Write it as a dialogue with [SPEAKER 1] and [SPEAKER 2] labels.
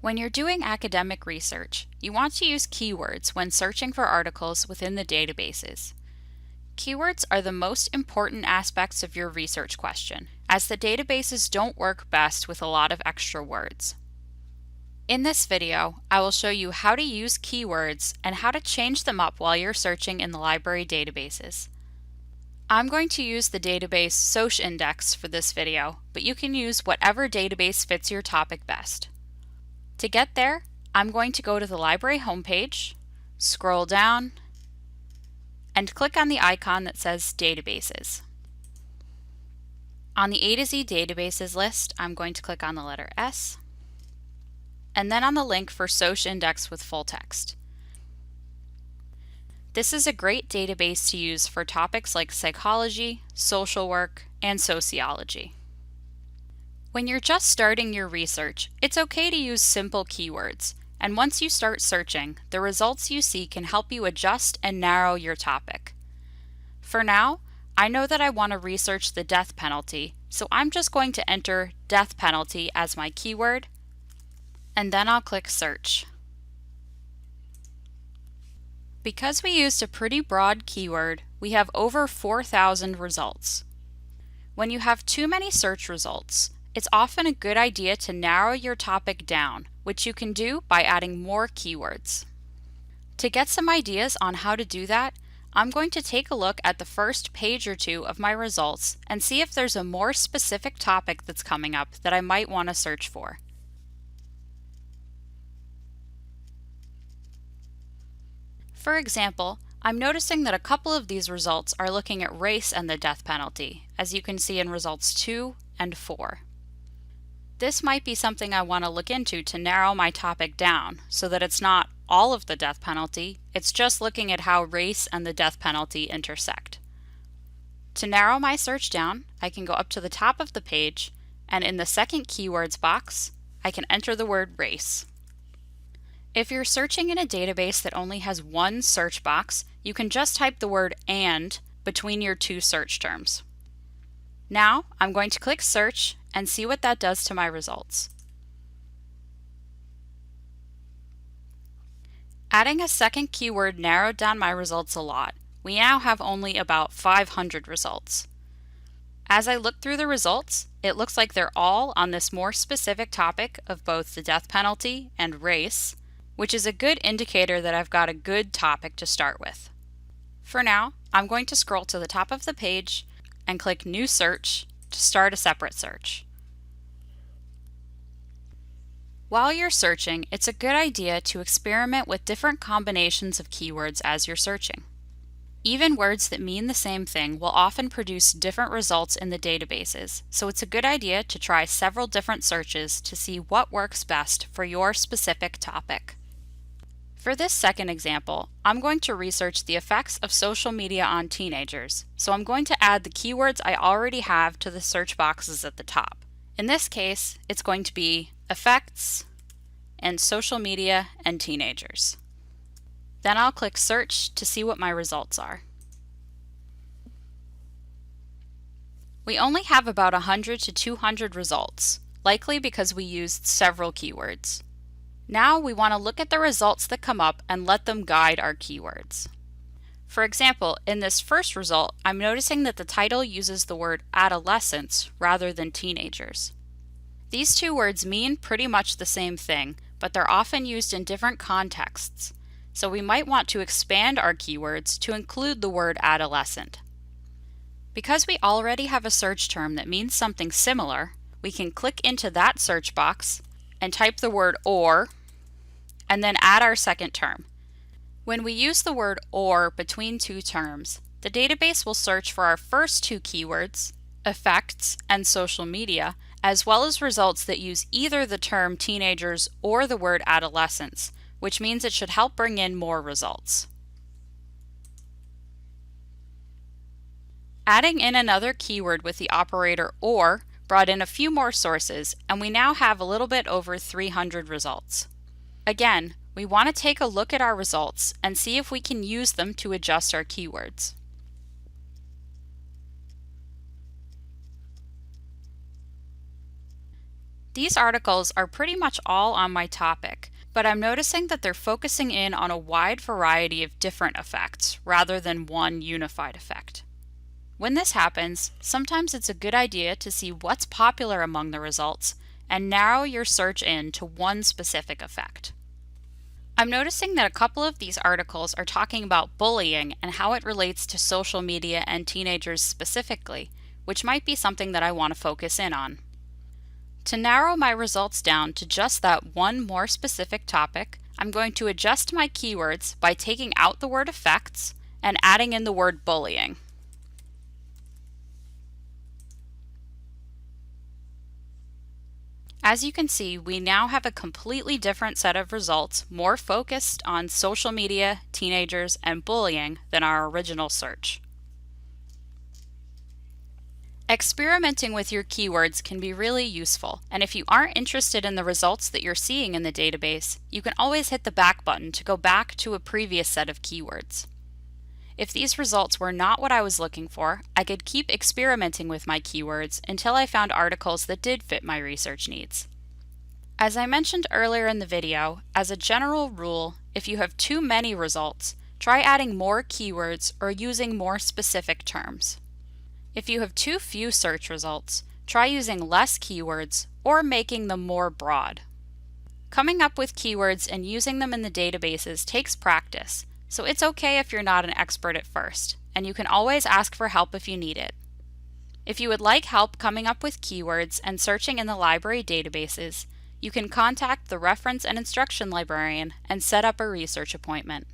[SPEAKER 1] When you're doing academic research, you want to use keywords when searching for articles within the databases. Keywords are the most important aspects of your research question, as the databases don't work best with a lot of extra words. In this video, I will show you how to use keywords and how to change them up while you're searching in the library databases. I'm going to use the database SocINDEX for this video, but you can use whatever database fits your topic best. To get there, I'm going to go to the library homepage, scroll down, and click on the icon that says Databases. On the A to Z Databases list, I'm going to click on the letter S, and then on the link for SocINDEX with full text. This is a great database to use for topics like psychology, social work, and sociology. When you're just starting your research, it's okay to use simple keywords, and once you start searching, the results you see can help you adjust and narrow your topic. For now, I know that I want to research the death penalty, so I'm just going to enter death penalty as my keyword, and then I'll click search. Because we used a pretty broad keyword, we have over 4,000 results. When you have too many search results, it's often a good idea to narrow your topic down, which you can do by adding more keywords. To get some ideas on how to do that, I'm going to take a look at the first page or two of my results and see if there's a more specific topic that's coming up that I might want to search for. For example, I'm noticing that a couple of these results are looking at race and the death penalty, as you can see in results 2 and 4. This might be something I want to look into to narrow my topic down so that it's not all of the death penalty, it's just looking at how race and the death penalty intersect. To narrow my search down, I can go up to the top of the page, and in the second keywords box, I can enter the word race. If you're searching in a database that only has one search box, you can just type the word "and" between your two search terms. Now, I'm going to click search and see what that does to my results. Adding a second keyword narrowed down my results a lot. We now have only about 500 results. As I look through the results, it looks like they're all on this more specific topic of both the death penalty and race, which is a good indicator that I've got a good topic to start with. For now, I'm going to scroll to the top of the page and click New Search to start a separate search. While you're searching, it's a good idea to experiment with different combinations of keywords as you're searching. Even words that mean the same thing will often produce different results in the databases, so it's a good idea to try several different searches to see what works best for your specific topic. For this second example, I'm going to research the effects of social media on teenagers, so I'm going to add the keywords I already have to the search boxes at the top. In this case, it's going to be effects and social media and teenagers. Then I'll click search to see what my results are. We only have about 100 to 200 results, likely because we used several keywords. Now we want to look at the results that come up and let them guide our keywords. For example, in this first result, I'm noticing that the title uses the word adolescents rather than teenagers. These two words mean pretty much the same thing, but they're often used in different contexts, so we might want to expand our keywords to include the word adolescent. Because we already have a search term that means something similar, we can click into that search box and type the word "or" and then add our second term. When we use the word "or" between two terms, the database will search for our first two keywords, effects and social media, as well as results that use either the term teenagers or the word adolescents, which means it should help bring in more results. Adding in another keyword with the operator "or" brought in a few more sources, and we now have a little bit over 300 results. Again, we want to take a look at our results and see if we can use them to adjust our keywords. These articles are pretty much all on my topic, but I'm noticing that they're focusing in on a wide variety of different effects rather than one unified effect. When this happens, sometimes it's a good idea to see what's popular among the results and narrow your search in to one specific effect. I'm noticing that a couple of these articles are talking about bullying and how it relates to social media and teenagers specifically, which might be something that I want to focus in on. To narrow my results down to just that one more specific topic, I'm going to adjust my keywords by taking out the word effects and adding in the word bullying. As you can see, we now have a completely different set of results, more focused on social media, teenagers, and bullying than our original search. Experimenting with your keywords can be really useful, and if you aren't interested in the results that you're seeing in the database, you can always hit the back button to go back to a previous set of keywords. If these results were not what I was looking for, I could keep experimenting with my keywords until I found articles that did fit my research needs. As I mentioned earlier in the video, as a general rule, if you have too many results, try adding more keywords or using more specific terms. If you have too few search results, try using less keywords or making them more broad. Coming up with keywords and using them in the databases takes practice, so it's okay if you're not an expert at first, and you can always ask for help if you need it. If you would like help coming up with keywords and searching in the library databases, you can contact the reference and instruction librarian and set up a research appointment.